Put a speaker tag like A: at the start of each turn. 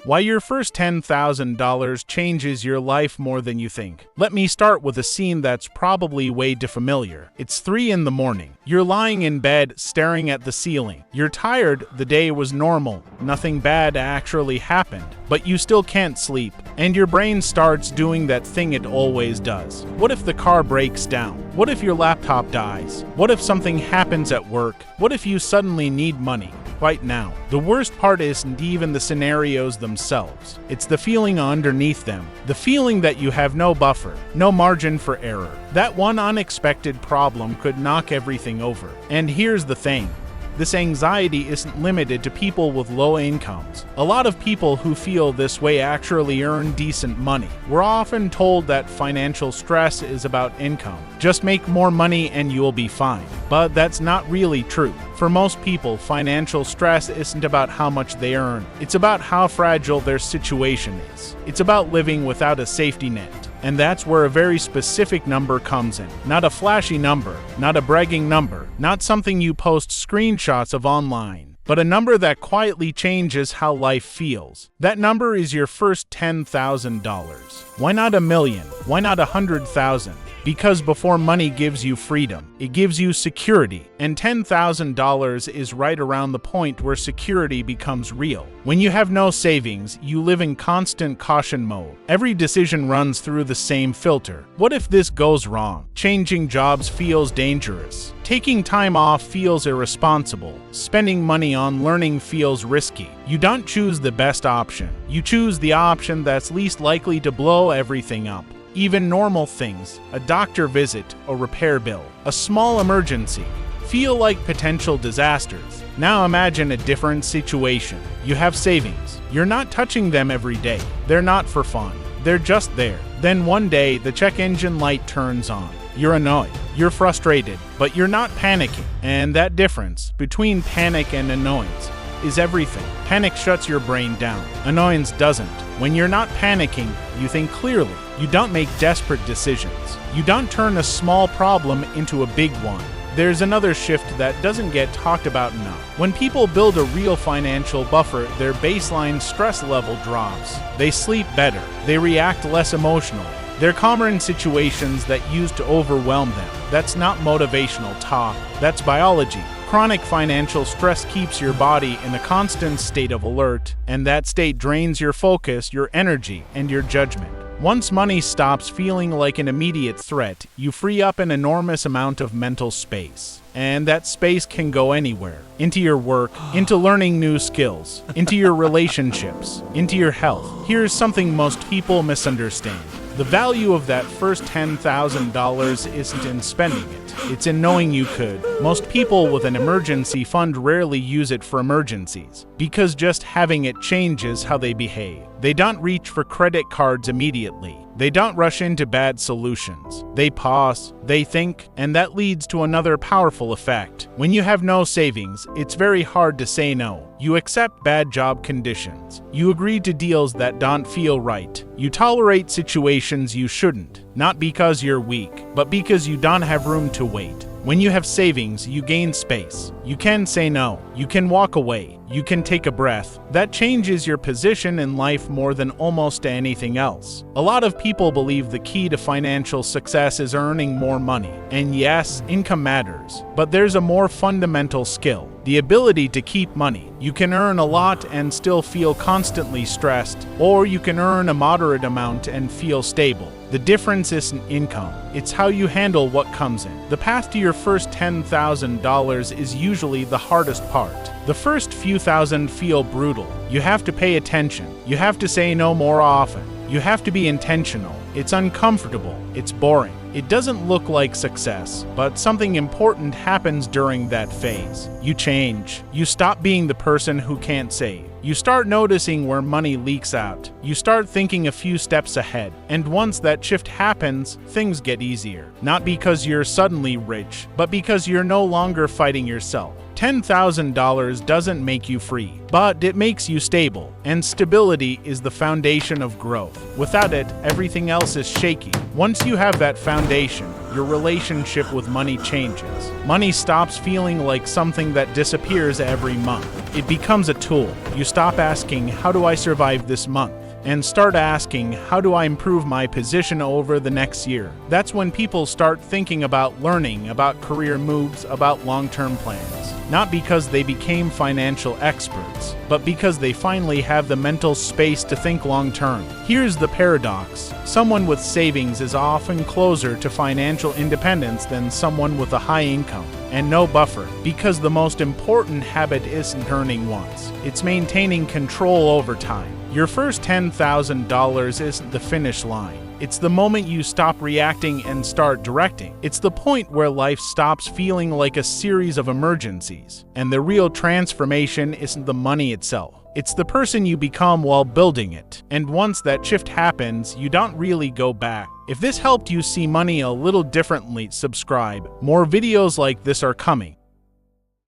A: Why your first $10,000 changes your life more than you think. Let me start with a scene that's probably way too familiar. It's 3 in the morning. You're lying in bed, staring at the ceiling. You're tired, the day was normal. Nothing bad actually happened. But you still can't sleep, and your brain starts doing that thing it always does. What if the car breaks down? What if your laptop dies? What if something happens at work? What if you suddenly need money? Right now. The worst part isn't even the scenarios themselves. It's the feeling underneath them. The feeling that you have no buffer, no margin for error. That one unexpected problem could knock everything over. And here's the thing. This anxiety isn't limited to people with low incomes. A lot of people who feel this way actually earn decent money. We're often told that financial stress is about income. Just make more money and you'll be fine. But that's not really true. For most people, financial stress isn't about how much they earn. It's about how fragile their situation is. It's about living without a safety net. And that's where a very specific number comes in. Not a flashy number, not a bragging number, not something you post screenshots of online, but a number that quietly changes how life feels. That number is your first $10,000. Why not $1 million? Why not $100,000? Because before money gives you freedom, it gives you security, and $10,000 is right around the point where security becomes real. When you have no savings, you live in constant caution mode. Every decision runs through the same filter. What if this goes wrong? Changing jobs feels dangerous. Taking time off feels irresponsible. Spending money on learning feels risky. You don't choose the best option. You choose the option that's least likely to blow everything up. Even normal things, a doctor visit, a repair bill, a small emergency, feel like potential disasters. Now imagine a different situation. You have savings. You're not touching them every day. They're not for fun. They're just there. Then one day, the check engine light turns on. You're annoyed. You're frustrated, but you're not panicking. And that difference between panic and annoyance is everything. Panic shuts your brain down. Annoyance doesn't. When you're not panicking, you think clearly. You don't make desperate decisions. You don't turn a small problem into a big one. There's another shift that doesn't get talked about enough. When people build a real financial buffer, their baseline stress level drops. They sleep better. They react less emotionally. They're calmer in situations that used to overwhelm them. That's not motivational talk. That's biology. Chronic financial stress keeps your body in a constant state of alert, and that state drains your focus, your energy, and your judgment. Once money stops feeling like an immediate threat, you free up an enormous amount of mental space. And that space can go anywhere. Into your work, into learning new skills, into your relationships, into your health. Here's something most people misunderstand. The value of that first $10,000 isn't in spending it. It's in knowing you could. Most people with an emergency fund rarely use it for emergencies, because just having it changes how they behave. They don't reach for credit cards immediately. They don't rush into bad solutions. They pause, they think, and that leads to another powerful effect. When you have no savings, it's very hard to say no. You accept bad job conditions. You agree to deals that don't feel right. You tolerate situations you shouldn't, not because you're weak, but because you don't have room to wait. When you have savings, you gain space. You can say no. You can walk away. You can take a breath. That changes your position in life more than almost anything else. A lot of people believe the key to financial success is earning more money. And yes, income matters. But there's a more fundamental skill. The ability to keep money. You can earn a lot and still feel constantly stressed, or you can earn a moderate amount and feel stable. The difference isn't income, it's how you handle what comes in. The path to your first $10,000 is usually the hardest part. The first few thousand feel brutal. You have to pay attention. You have to say no more often. You have to be intentional. It's uncomfortable. It's boring. It doesn't look like success, but something important happens during that phase. You change. You stop being the person who can't save. You start noticing where money leaks out. You start thinking a few steps ahead. And once that shift happens, things get easier. Not because you're suddenly rich, but because you're no longer fighting yourself. $10,000 doesn't make you free, but it makes you stable, and stability is the foundation of growth. Without it, everything else is shaky. Once you have that foundation, your relationship with money changes. Money stops feeling like something that disappears every month. It becomes a tool. You stop asking, "How do I survive this month?" and start asking, "How do I improve my position over the next year?" That's when people start thinking about learning, about career moves, about long-term plans. Not because they became financial experts, but because they finally have the mental space to think long-term. Here's the paradox. Someone with savings is often closer to financial independence than someone with a high income and no buffer, because the most important habit isn't earning once. It's maintaining control over time. Your first $10,000 isn't the finish line. It's the moment you stop reacting and start directing. It's the point where life stops feeling like a series of emergencies. And the real transformation isn't the money itself. It's the person you become while building it. And once that shift happens, you don't really go back. If this helped you see money a little differently, subscribe. More videos like this are coming.